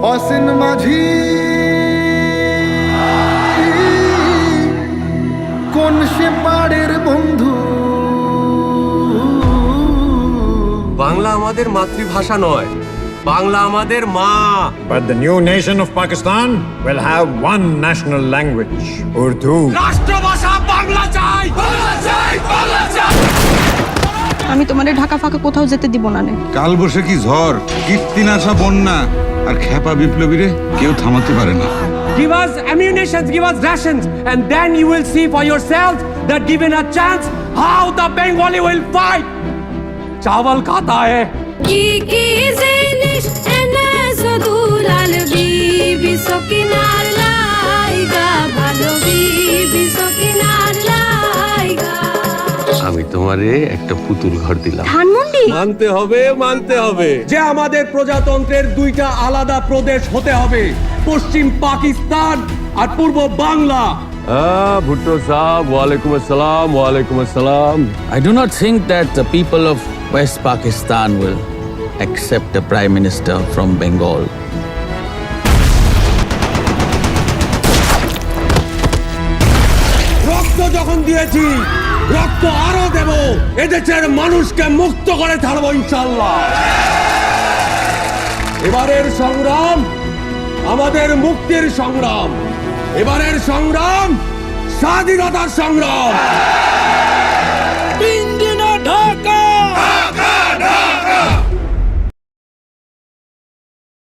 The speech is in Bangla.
অসীন মাঝি কোন সে পাড়ের বন্ধু। বাংলা আমাদের মাতৃভাষা নয়, বাংলা আমাদের মা। But the new nation of Pakistan will have one national language, Urdu. রাষ্ট্রভাষা বাংলা চাই, বাংলা চাই, বাংলা চাই। আমি তোমাদের ঢাকা ফাঁকা কোথাও যেতে দিব না নে। কাল বৈশাখী ঝড়, কীর্তিন আসা বন্যা আর খেপা বিপ্লবীরে কেউ থামাতে পারে না। Give us ammunition, give us rations, and then you will see for yourselves that given a chance, how the Bengali will fight. चावल खाता है কি জিনিস এনে সদুলাল বিবি সকিনার লাইগা ভালো বিবি সকিনার লাইগা। আমি তোমারে একটা পুতুল ঘর দিলাম। ধানমন্ডি মানতে হবে, মানতে হবে যে আমাদের প্রজাতন্ত্রের দুইটা আলাদা প্রদেশ হতে হবে, পশ্চিম পাকিস্তান আর পূর্ব বাংলা। ভুট্টো সাহেব, ওয়ালাইকুম আসসালাম। ওয়ালাইকুম আসসালাম। I do not think that the people of West Pakistan will accept a prime minister from Bengal. রক্ত যখন দিয়েছি, রক্ত আরো দেব। এদেশের মানুষকে মুক্ত করে ছাড়বো ইনশাল্লাহ। এবারের সংগ্রাম আমাদের মুক্তির সংগ্রাম, এবারের সংগ্রাম স্বাধীনতার সংগ্রাম।